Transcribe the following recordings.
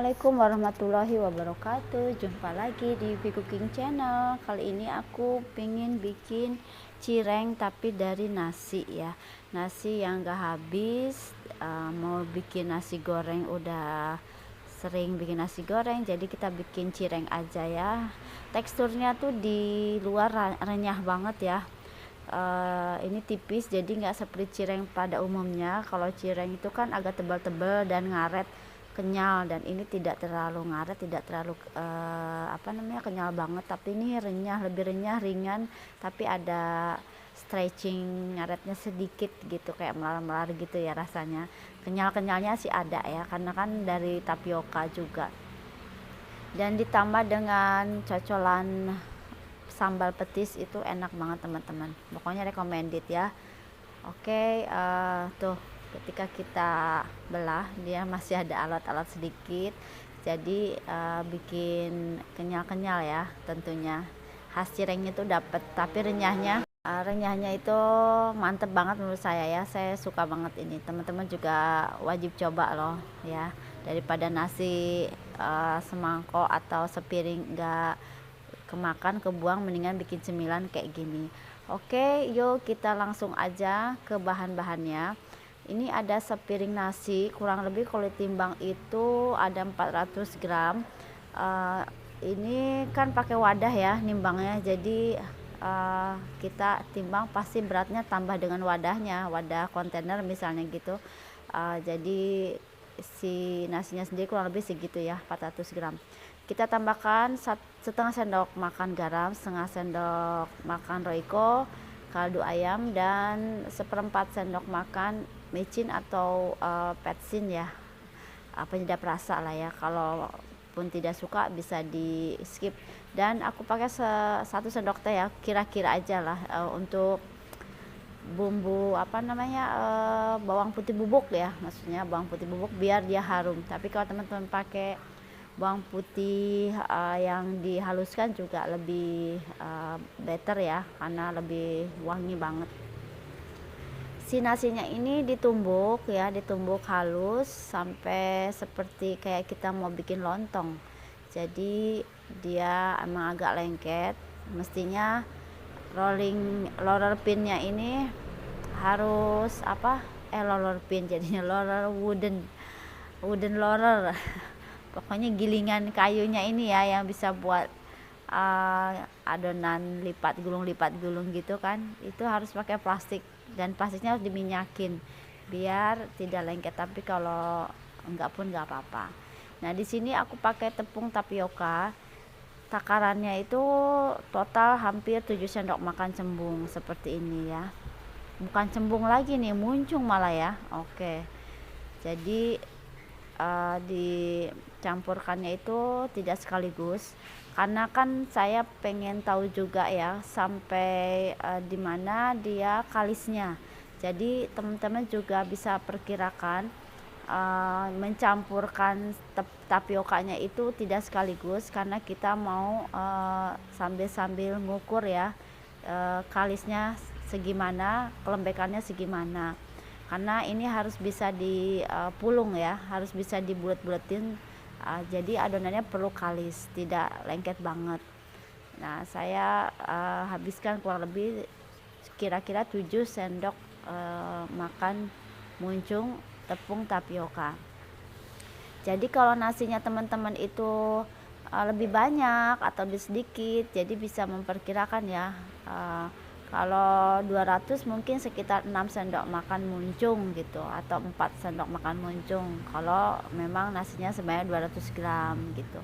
Assalamualaikum warahmatullahi wabarakatuh. Jumpa lagi di V Cooking Channel. Kali ini aku pengen bikin cireng tapi dari nasi ya. Nasi yang gak habis. Mau bikin nasi goreng, udah sering bikin nasi goreng, jadi kita bikin cireng aja ya. Teksturnya tuh di luar renyah banget ya. Ini tipis, jadi nggak seperti cireng pada umumnya. Kalau cireng itu kan agak tebal-tebal dan ngaret, kenyal, dan ini tidak terlalu ngaret, tidak terlalu kenyal banget, tapi ini renyah, lebih renyah, ringan, tapi ada stretching ngaretnya sedikit gitu, kayak melar-melar gitu ya rasanya. Kenyal-kenyalnya sih ada ya, karena kan dari tapioka juga, dan ditambah dengan cocolan sambal petis, itu enak banget teman-teman, pokoknya recommended ya. Oke, tuh ketika kita belah dia masih ada alat-alat sedikit, jadi bikin kenyal-kenyal ya tentunya. Khas cirengnya tuh dapet, tapi renyahnya itu mantep banget menurut saya ya. Saya suka banget ini, teman-teman juga wajib coba loh ya. Daripada nasi semangkok atau sepiring nggak kemakan, kebuang, mendingan bikin cemilan kayak gini. Oke, yuk kita langsung aja ke bahan-bahannya. Ini ada sepiring nasi, kurang lebih kalau ditimbang itu ada 400 gram. Ini kan pakai wadah ya nimbangnya, jadi kita timbang pasti beratnya tambah dengan wadahnya, wadah kontainer misalnya gitu. Jadi si nasinya sendiri kurang lebih segitu ya, 400 gram. Kita tambahkan setengah sendok makan garam, setengah sendok makan roiko, kaldu ayam, dan seperempat sendok makan micin atau petsin ya, penyedap rasa lah ya. Kalau pun tidak suka bisa di skip. Dan aku pakai 1 sendok teh ya, kira-kira aja lah, untuk bumbu bawang putih bubuk ya, maksudnya bawang putih bubuk biar dia harum. Tapi kalau teman-teman pakai bawang putih yang dihaluskan juga lebih better ya, karena lebih wangi banget. Si nasinya ini ditumbuk ya, ditumbuk halus sampai seperti kayak kita mau bikin lontong. Jadi dia emang agak lengket, mestinya roller pinnya ini harus roller pin, jadinya wooden roller. Pokoknya gilingan kayunya ini ya, yang bisa buat adonan lipat gulung gitu kan, itu harus pakai plastik, dan plastiknya harus diminyakin biar tidak lengket. Tapi kalau enggak pun enggak apa-apa. Nah, di sini aku pakai tepung tapioka. Takarannya itu total hampir 7 sendok makan cembung seperti ini ya. Bukan cembung lagi nih, muncung malah ya. Oke. Jadi dicampurkannya itu tidak sekaligus, karena kan saya pengen tahu juga ya sampai di mana dia kalisnya. Jadi teman-teman juga bisa perkirakan mencampurkan tapiokanya itu tidak sekaligus, karena kita mau sambil ngukur ya, kalisnya segimana, kelembekannya segimana, karena ini harus bisa dipulung ya, harus bisa dibulet-buletin. Jadi adonannya perlu kalis, tidak lengket banget. Nah, saya habiskan kurang lebih kira-kira 7 sendok makan muncung tepung tapioka. Jadi kalau nasinya teman-teman itu lebih banyak atau lebih sedikit, jadi bisa memperkirakan ya. Kalau 200 mungkin sekitar 6 sendok makan muncung gitu, atau 4 sendok makan muncung kalau memang nasinya sebanyak 200 gram gitu.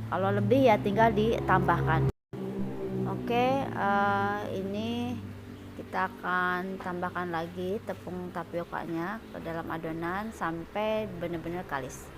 Kalau lebih ya tinggal ditambahkan. Oke, ini kita akan tambahkan lagi tepung tapiokanya ke dalam adonan sampai benar-benar kalis.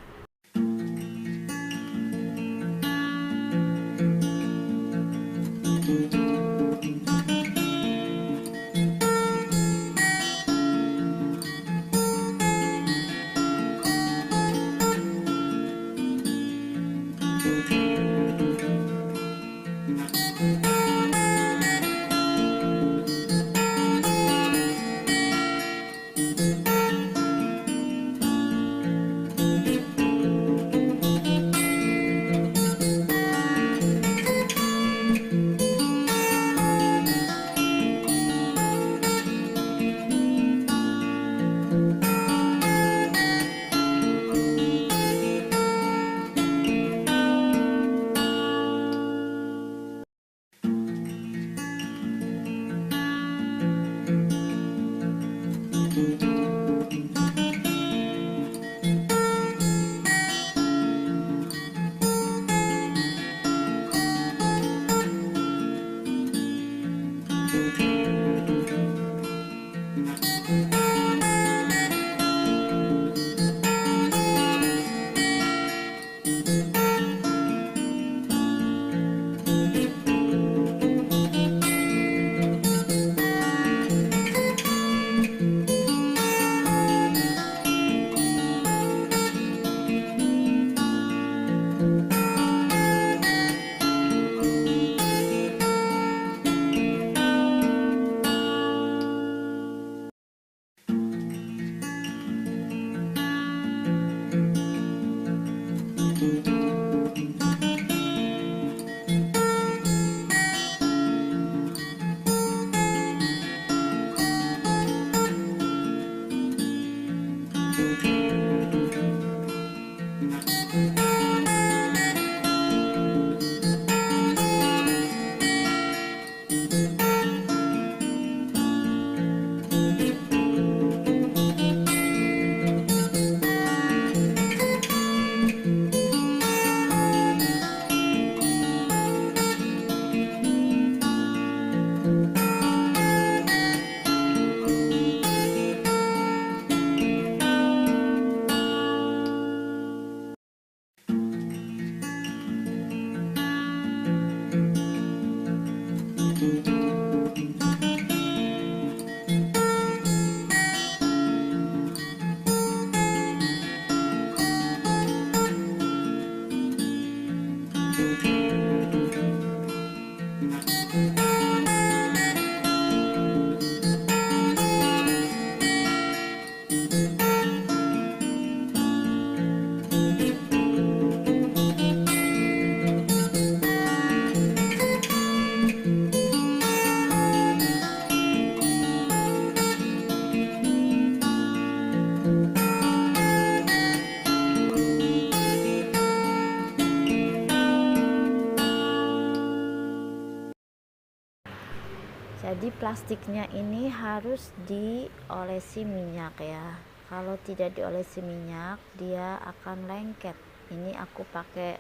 Jadi plastiknya ini harus diolesi minyak ya. Kalau tidak diolesi minyak dia akan lengket. Ini aku pakai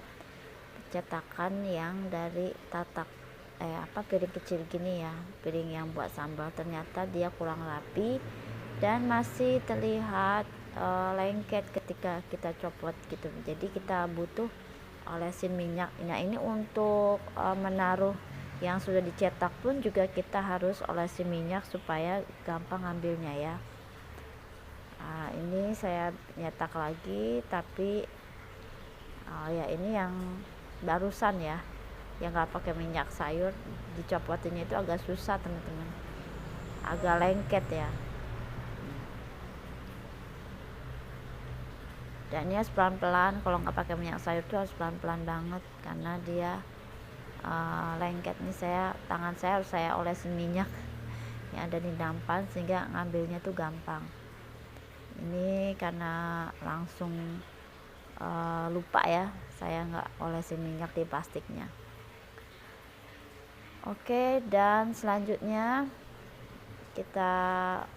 cetakan yang dari tatak piring kecil gini ya, piring yang buat sambal. Ternyata dia kurang rapi dan masih terlihat lengket ketika kita copot gitu. Jadi kita butuh olesin minyak. Nah ini untuk menaruh yang sudah dicetak pun juga kita harus olesin minyak supaya gampang ngambilnya ya. Nah, ini saya nyetak lagi, tapi ya ini yang barusan ya, yang nggak pakai minyak sayur, dicopotinnya itu agak susah teman-teman, agak lengket ya. Dan ini harus pelan-pelan, kalau nggak pakai minyak sayur itu harus pelan-pelan banget karena dia lengket. Nih tangan saya harus saya olesin minyak yang ada di nampan sehingga ngambilnya tuh gampang. Ini karena langsung lupa ya, saya nggak olesin minyak di plastiknya. Oke, dan selanjutnya kita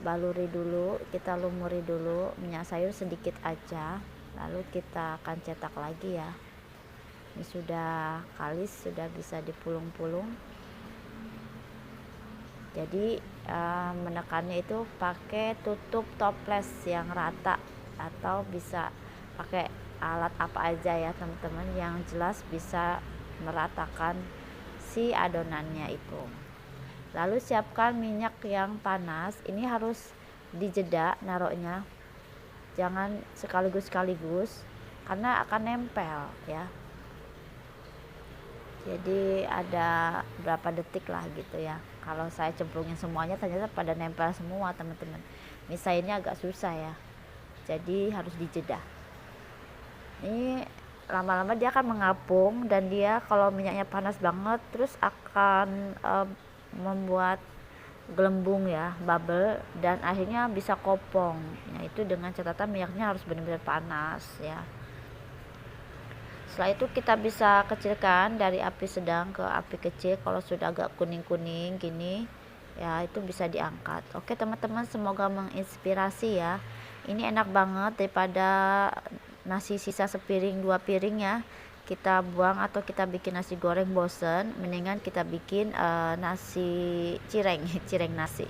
baluri dulu, kita lumuri dulu minyak sayur sedikit aja, lalu kita akan cetak lagi ya. Ini sudah kalis, sudah bisa dipulung-pulung. Jadi menekannya itu pakai tutup toples yang rata atau bisa pakai alat apa aja ya teman-teman, yang jelas bisa meratakan si adonannya itu. Lalu siapkan minyak yang panas. Ini harus dijeda naruhnya, jangan sekaligus karena akan nempel ya. Jadi ada berapa detik lah gitu ya. Kalau saya cemplungin semuanya ternyata pada nempel semua teman-teman. Misainnya agak susah ya, jadi harus dijeda. Ini lama-lama dia akan mengapung, dan dia kalau minyaknya panas banget terus akan membuat gelembung ya, bubble, dan akhirnya bisa kopong. Nah itu dengan catatan minyaknya harus benar-benar panas ya. Setelah itu kita bisa kecilkan dari api sedang ke api kecil. Kalau sudah agak kuning-kuning gini ya, itu bisa diangkat. Oke teman-teman, semoga menginspirasi ya. Ini enak banget, daripada nasi sisa sepiring 2 piring ya kita buang atau kita bikin nasi goreng bosen, mendingan kita bikin nasi cireng nasi.